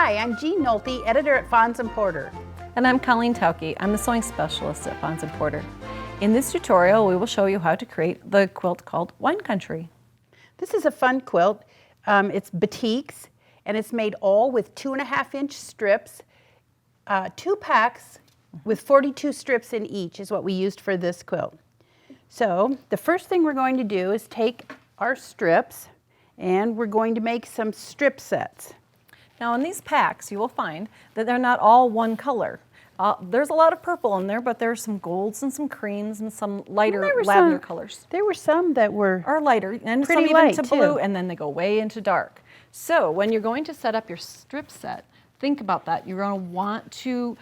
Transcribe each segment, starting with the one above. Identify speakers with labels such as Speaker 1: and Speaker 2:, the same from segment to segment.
Speaker 1: Hi, I'm Jean Nolte, editor at Fons and Porter.
Speaker 2: And I'm Colleen Tauke. I'm the sewing specialist at Fons and Porter. In this tutorial, we will show you how to create the quilt called Wine Country.
Speaker 1: This is a fun quilt. It's batiks, and it's made all with 2.5-inch strips. 2 packs with 42 strips in each is what we used for this quilt. So the first thing we're going to do is take our strips, and we're going to make some strip sets.
Speaker 2: Now in these packs, you will find that they're not all one color. There's a lot of purple in there, but there's some golds and some creams and some lighter lavender colors.
Speaker 1: There were some that were
Speaker 2: lighter, and some even to blue, and then they go way into dark. So when you're going to set up your strip set, think about that. You're going to want to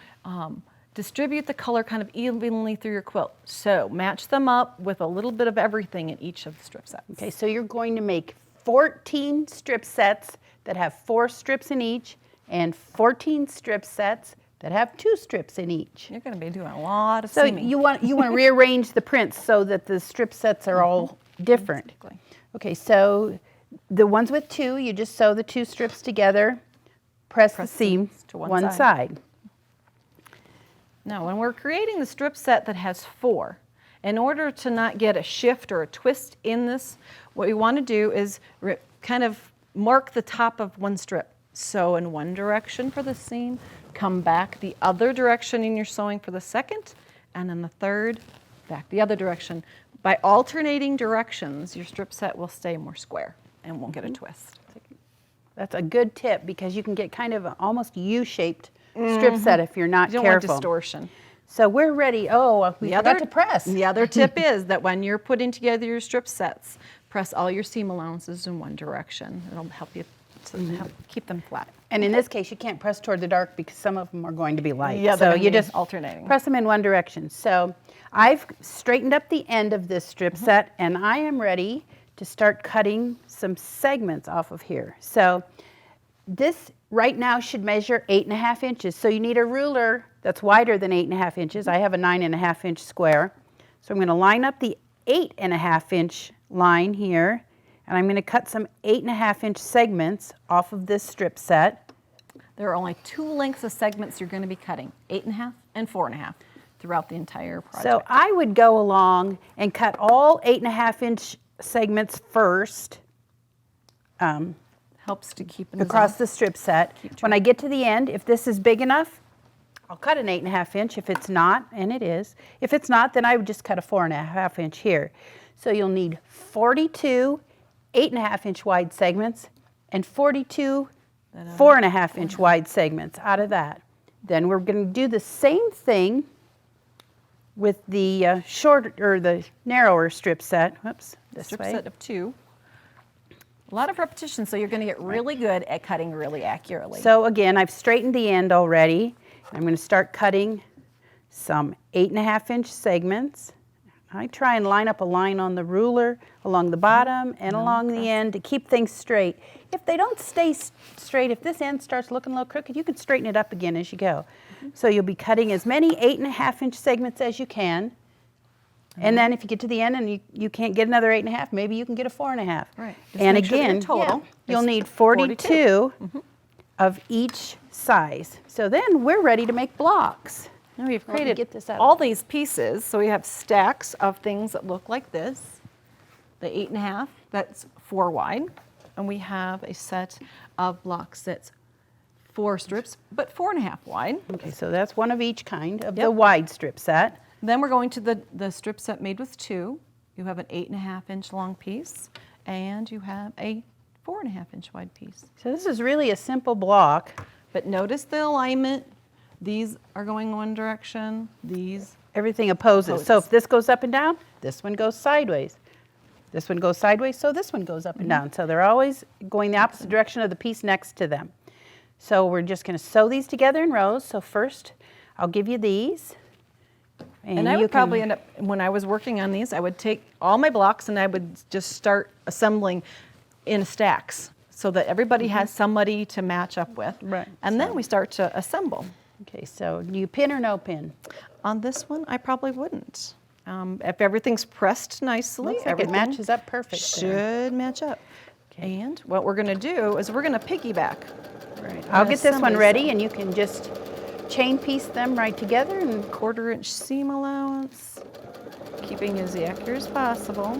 Speaker 2: distribute the color kind of evenly through your quilt. So match them up with a little bit of everything in each of the strip sets.
Speaker 1: Okay, so you're going to make 14 strip sets that have 4 strips in each, and 14 strip sets that have 2 strips in each.
Speaker 2: You're going to be doing a lot of
Speaker 1: so
Speaker 2: seaming.
Speaker 1: you want to rearrange the prints so that the strip sets are all different.
Speaker 2: Exactly.
Speaker 1: Okay, so the ones with 2, you just sew the 2 strips together, press the seam
Speaker 2: to
Speaker 1: one side.
Speaker 2: Now, when we're creating the strip set that has 4, in order to not get a shift or a twist in this, what we want to do is kind of mark the top of one strip. Sew in one direction for the seam, come back the other direction in your sewing for the second, and then the third, back the other direction. By alternating directions, your strip set will stay more square and won't get a twist.
Speaker 1: That's a good tip because you can get kind of an almost U-shaped strip set if you're not
Speaker 2: You don't
Speaker 1: careful.
Speaker 2: want distortion.
Speaker 1: So we're ready. Oh, we forgot to press.
Speaker 2: The other tip is that when you're putting together your strip sets, press all your seam allowances in one direction. It'll help you to help keep them flat.
Speaker 1: And in this case, you can't press toward the dark because some of them are going to be light.
Speaker 2: Yeah,
Speaker 1: so you just
Speaker 2: alternating.
Speaker 1: Press them in one direction. So I've straightened up the end of this strip set, and I am ready to start cutting some segments off of here. So this right now should measure 8.5 inches. So you need a ruler that's wider than 8.5 inches. I have a 9.5-inch square. So I'm going to line up the 8.5-inch line here, and I'm going to cut some 8.5-inch segments off of this strip set.
Speaker 2: There are only 2 lengths of segments you're going to be cutting, 8.5 and 4.5, throughout the entire project.
Speaker 1: So I would go along and cut all 8.5-inch segments first.
Speaker 2: Helps to keep them
Speaker 1: across the strip set. When I get to the end, if this is big enough, I'll cut an 8.5-inch. If it's not, and it is, if it's not, then I would just cut a 4.5-inch here. So you'll need 42 8.5-inch wide segments and 42 4.5-inch wide segments out of that. Then we're going to do the same thing with the shorter or the narrower strip set. Whoops, this
Speaker 2: strip
Speaker 1: way.
Speaker 2: set of 2. A lot of repetition, so you're going to get really good at cutting really accurately.
Speaker 1: So again, I've straightened the end already. I'm going to start cutting some 8.5-inch segments. I try and line up a line on the ruler along the bottom and along the end to keep things straight. If they don't stay straight, if this end starts looking a little crooked, you can straighten it up again as you go. So you'll be cutting as many 8.5-inch segments as you can. And then if you get to the end and you can't get another 8.5, maybe you can get a 4.5.
Speaker 2: Right.
Speaker 1: And again,
Speaker 2: total
Speaker 1: you'll need 42 of each size. So then we're ready to make blocks.
Speaker 2: Now we've created
Speaker 1: this out
Speaker 2: all these pieces, so we have stacks of things that look like this. The 8.5, that's 4 wide, and we have a set of blocks that's 4 strips, but 4.5 wide.
Speaker 1: Okay, so that's one of each kind of the wide strip set.
Speaker 2: Then we're going to the strip set made with 2. You have an 8.5-inch long piece, and you have a 4.5-inch wide piece.
Speaker 1: So this is really a simple block.
Speaker 2: But notice the alignment. These are going one direction. These
Speaker 1: everything opposes. So if this goes up and down, this one goes sideways. This one goes sideways, so this one goes up and down. So they're always going the opposite direction of the piece next to them. So we're just going to sew these together in rows. So first, I'll give you these.
Speaker 2: And I would probably end up, when I was working on these, I would take all my blocks and I would just start assembling in stacks so that everybody has somebody to match up with.
Speaker 1: Right.
Speaker 2: And then we start to assemble.
Speaker 1: Okay, so do you pin or no pin?
Speaker 2: On this one, I probably wouldn't. If everything's pressed nicely,
Speaker 1: Looks like it matches up perfect.
Speaker 2: Should match up. Okay. And what we're going to do is we're going to piggyback. Right.
Speaker 1: I'll get this one
Speaker 2: assembly
Speaker 1: ready
Speaker 2: set.
Speaker 1: and you can just chain piece them right together and
Speaker 2: 1/4 inch seam allowance, keeping as accurate as possible.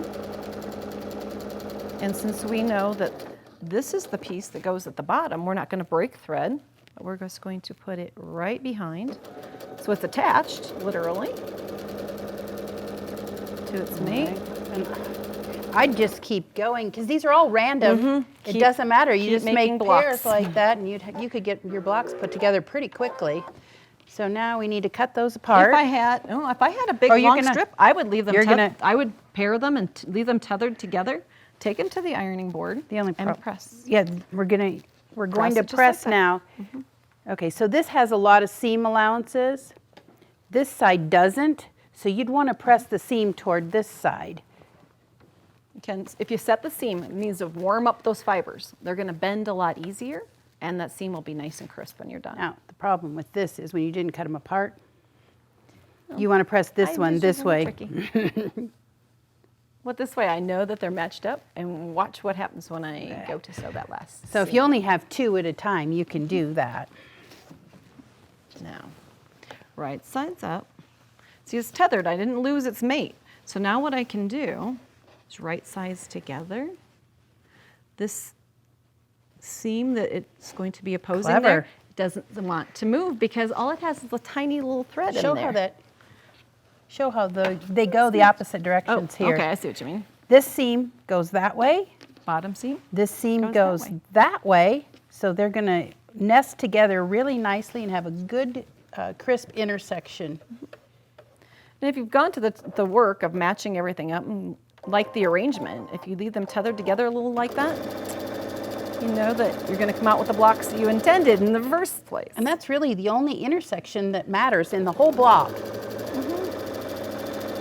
Speaker 2: And since we know that this is the piece that goes at the bottom, we're not going to break thread, but we're just going to put it right behind. So it's attached, literally, to its mate.
Speaker 1: And I'd just keep going because these are all random. It doesn't matter. You
Speaker 2: keep
Speaker 1: just make
Speaker 2: making
Speaker 1: pairs
Speaker 2: blocks.
Speaker 1: like that and you could get your blocks put together pretty quickly. So now we need to cut those apart.
Speaker 2: If I had a big
Speaker 1: Oh, you're
Speaker 2: long
Speaker 1: gonna-
Speaker 2: strip, I would leave them.
Speaker 1: you're gonna-
Speaker 2: I would pair them and leave them tethered together. Take them to the ironing board.
Speaker 1: The only
Speaker 2: and press.
Speaker 1: Yeah, we're going
Speaker 2: Press
Speaker 1: to
Speaker 2: it just
Speaker 1: press
Speaker 2: like that.
Speaker 1: now. Okay, so this has a lot of seam allowances. This side doesn't, so you'd want to press the seam toward this side.
Speaker 2: If you set the seam, it means to warm up those fibers. They're going to bend a lot easier, and that seam will be nice and crisp when you're done.
Speaker 1: Now, the problem with this is when you didn't cut them apart, you want to press this one this way.
Speaker 2: Well, this way I know that they're matched up, and watch what happens when I go to sew that last
Speaker 1: So if
Speaker 2: seam.
Speaker 1: you only have 2 at a time, you can do that.
Speaker 2: Now, right sides up. See, it's tethered. I didn't lose its mate. So now what I can do is right sides together. This seam that it's going to be opposing
Speaker 1: Clever.
Speaker 2: there doesn't want to move because all it has is a tiny little thread in there.
Speaker 1: Show how they go the opposite directions here.
Speaker 2: Okay, I see what you mean.
Speaker 1: This seam goes that way.
Speaker 2: Bottom seam.
Speaker 1: This seam
Speaker 2: Goes
Speaker 1: goes
Speaker 2: that
Speaker 1: that way. So they're going to nest together really nicely and have a good crisp intersection.
Speaker 2: And if you've gone to the work of matching everything up, and like the arrangement, if you leave them tethered together a little like that, you know that you're going to come out with the blocks that you intended in the first place.
Speaker 1: And that's really the only intersection that matters in the whole block.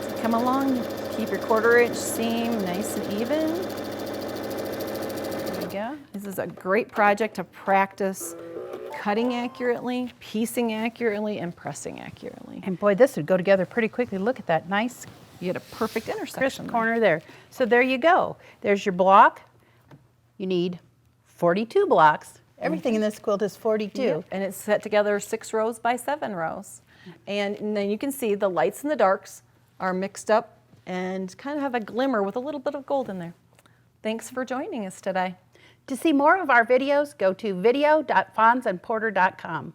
Speaker 2: So come along, keep your 1/4 inch seam nice and even.
Speaker 1: There we go.
Speaker 2: This is a great project to practice cutting accurately, piecing accurately, and pressing accurately.
Speaker 1: And boy, this would go together pretty quickly. Look at that nice
Speaker 2: You get a perfect
Speaker 1: crisp
Speaker 2: intersection. there.
Speaker 1: corner there. So there you go. There's your block. You need 42 blocks. Everything in this quilt is 42.
Speaker 2: Yep, and it's set together 6 rows by 7 rows. And then you can see the lights and the darks are mixed up and kind of have a glimmer with a little bit of gold in there. Thanks for joining us today.
Speaker 1: To see more of our videos, go to video.fonsandporter.com.